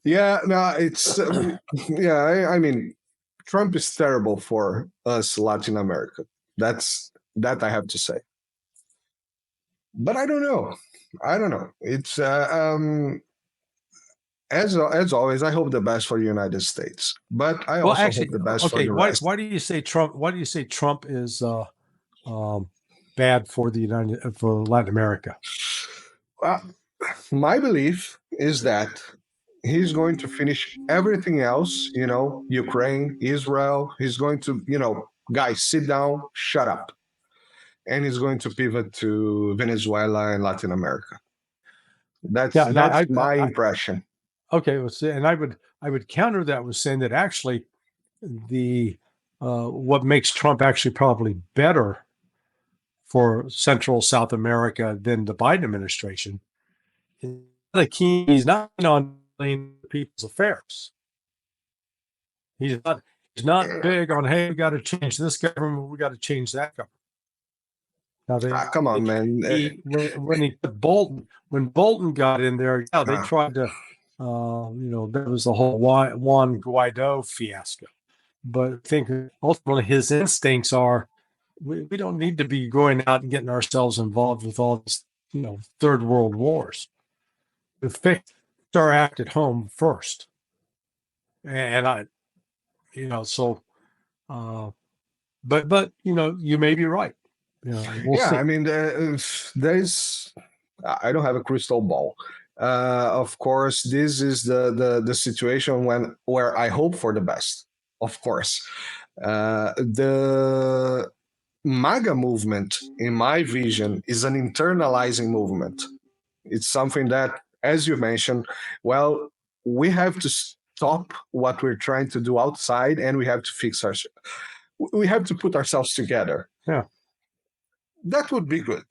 Yeah, no, it's yeah. I mean, Trump is terrible for us Latin America. That I have to say. But I don't know. I don't know. It's as always. I hope the best for the United States, but I also hope the best for okay. the rest. Why do you say Trump? Why do you say Trump is bad for Latin America? My belief is that he's going to finish everything else. Ukraine, Israel. He's going to, guys, sit down, shut up, and he's going to pivot to Venezuela and Latin America. That's my impression. Okay, and I would counter that with saying that actually the what makes Trump actually probably better for Central South America than the Biden administration is he's not on people's affairs. He's not big on, hey, we got to change this government, we got to change that government. Now come on, man. When Bolton got in there, they tried to, there was the whole Juan Guaido fiasco. But I think ultimately his instincts are, we don't need to be going out and getting ourselves involved with all this, third world wars. We fix our act at home first. And but you may be right. We'll see. I mean, I don't have a crystal ball. Of course, this is the situation where I hope for the best. Of course, the MAGA movement, in my vision, is an internalizing movement. It's something that, as you mentioned, well, we have to stop what we're trying to do outside, and we have to fix ourselves. We have to put ourselves together. Yeah, that would be good.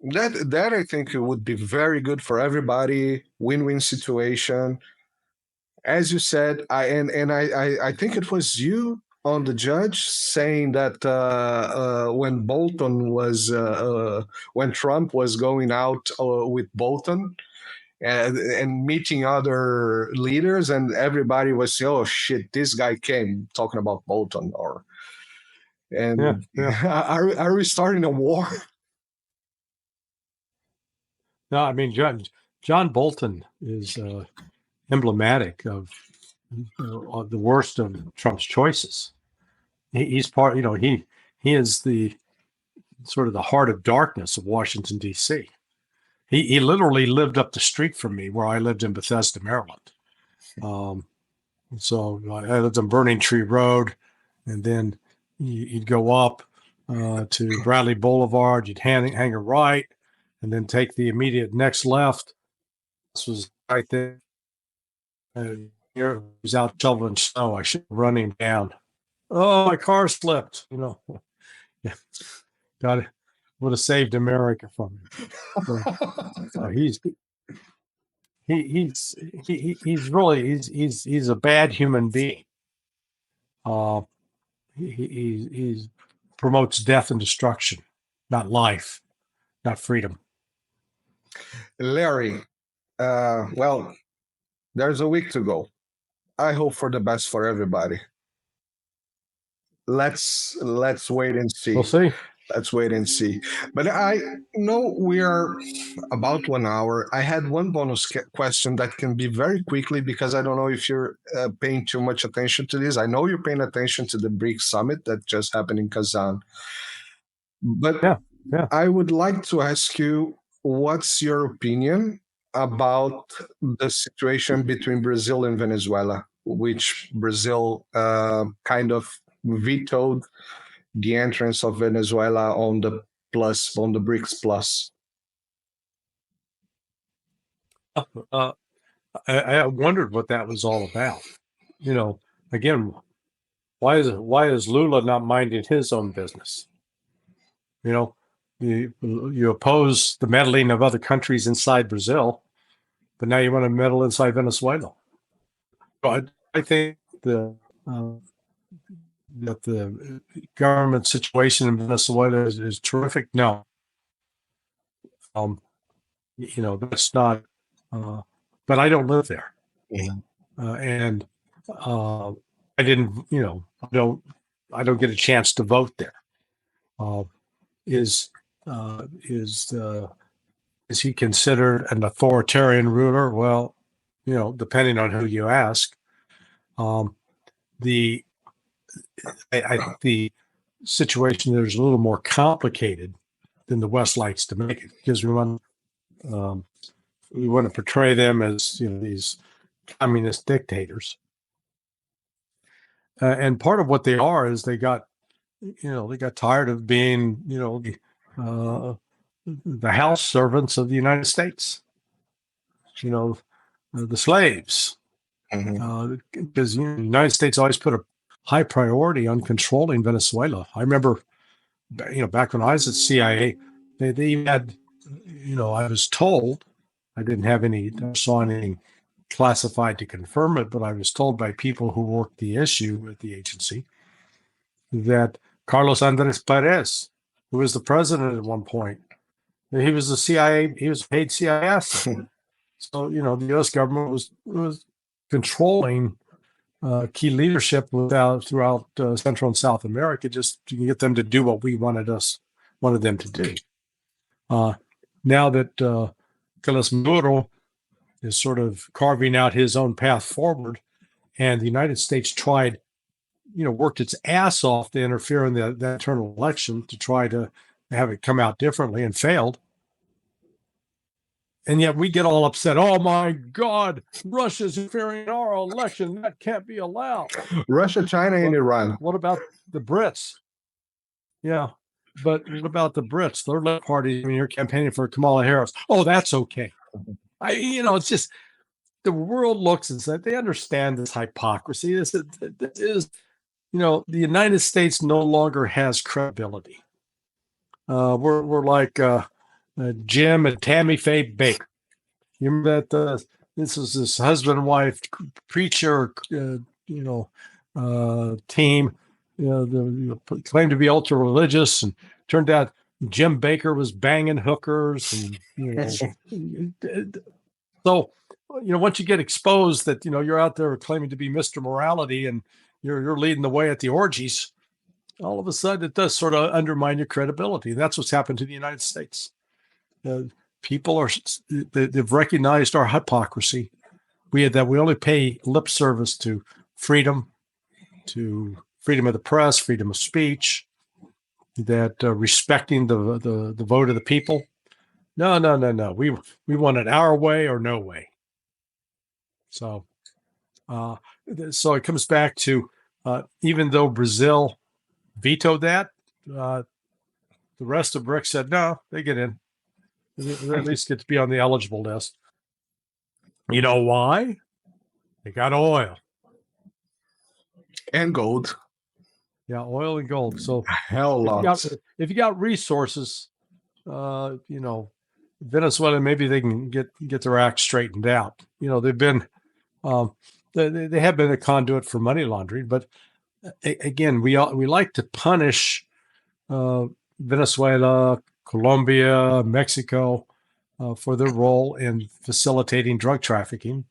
That I think it would be very good for everybody. Win-win situation. As you said, I think it was you on the judge saying that when Bolton was when Trump was going out with Bolton and meeting other leaders, and everybody was saying, "Oh shit, this guy came talking about Bolton," are we starting a war? No, I mean John Bolton is emblematic of the worst of Trump's choices. He's part, he is the sort of the heart of darkness of Washington, D.C. He literally lived up the street from me where I lived in Bethesda, Maryland. So I lived on Burning Tree Road, and then you'd go up to Bradley Boulevard, you'd hang a right, and then take the immediate next left. This was right there. And here he was out shoveling snow. I should run him down. Oh, my car slipped. Yeah. Got it. Would have saved America from him. So he's a bad human being. He promotes death and destruction, not life, not freedom. Larry, well, there's a week to go. I hope for the best for everybody. Let's wait and see. We'll see. Let's wait and see. But I know we are about 1 hour. I had one bonus question that can be very quickly, because I don't know if you're paying too much attention to this. I know you're paying attention to the Brics summit that just happened in Kazan. But yeah. I would like to ask you, what's your opinion about the situation between Brazil and Venezuela, which Brazil kind of vetoed the entrance of Venezuela on the Brics Plus? I wondered what that was all about. Again, why is Lula not minding his own business? You oppose the meddling of other countries inside Brazil, but now you want to meddle inside Venezuela. But I think that the government situation in Venezuela is terrific. No, that's not. But I don't live there. and I didn't, I don't get a chance to vote there. Is he considered an authoritarian ruler? Well, depending on who you ask. The situation there is a little more complicated than the West likes to make it, because we want to portray them as these communist dictators. And part of what they are is they got tired of being the house servants of the United States. The slaves. Because the United States always put a high priority on controlling Venezuela. I remember, back when I was at CIA, they had, I was told, I never saw anything classified to confirm it, but I was told by people who worked the issue at the agency that Carlos Andres Perez, who was the president at one point, he was the CIA, he was paid CIS. So, the U.S. government was controlling key leadership throughout Central and South America, just to get them to do what we wanted them to do. Now that Nicolas Maduro is sort of carving out his own path forward, and the United States worked its ass off to interfere in the internal election to try to have it come out differently, and failed. And yet we get all upset. Oh, my God, Russia's interfering in our election. That can't be allowed. Russia, China, and Iran. What about the Brits? Yeah, but what about the Brits? Their left party, you're campaigning for Kamala Harris. Oh, that's okay. It's just the world looks and says they understand this hypocrisy. This is, the United States no longer has credibility. We're like Jim and Tammy Faye Baker. You remember that this was this husband and wife preacher, team. Claimed to be ultra religious, and turned out Jim Baker was banging hookers, and so once you get exposed that you're out there claiming to be Mr. Morality and you're leading the way at the orgies, all of a sudden it does sort of undermine your credibility. That's what's happened to the United States. People they've recognized our hypocrisy. We only pay lip service to freedom of the press, freedom of speech, that respecting the vote of the people. No. We want it our way or no way. So it comes back to even though Brazil vetoed that, the rest of Brics said no, they get in. They at least get to be on the eligible list. You know why? They got oil and gold. Yeah, oil and gold. So if you got resources, Venezuela, maybe they can get their act straightened out. They've been they have been a conduit for money laundering, but again, we like to punish Venezuela, Colombia, Mexico for their role in facilitating drug trafficking,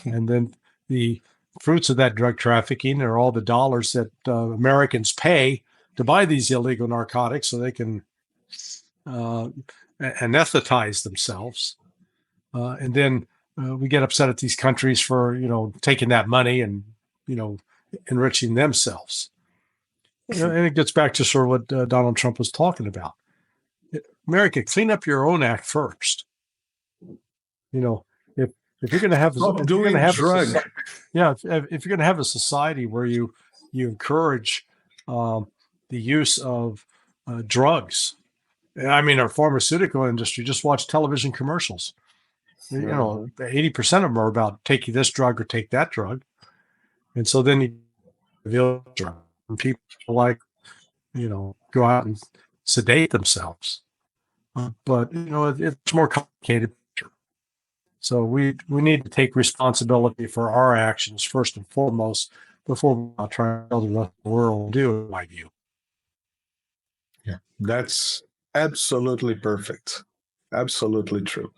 and then the fruits of that drug trafficking are all the dollars that Americans pay to buy these illegal narcotics so they can anesthetize themselves. And then we get upset at these countries for, taking that money and, enriching themselves. And it gets back to sort of what Donald Trump was talking about. America, clean up your own act first. If you're going to have, if you're going to have a society where you encourage the use of drugs, our pharmaceutical industry, just watch television commercials. 80% of them are about take this drug or take that drug, and so then you reveal drug, and people go out and sedate themselves. But it's more complicated. So we need to take responsibility for our actions first and foremost before we try to tell the rest of the world to do, in my view. Yeah, that's absolutely perfect. Absolutely true.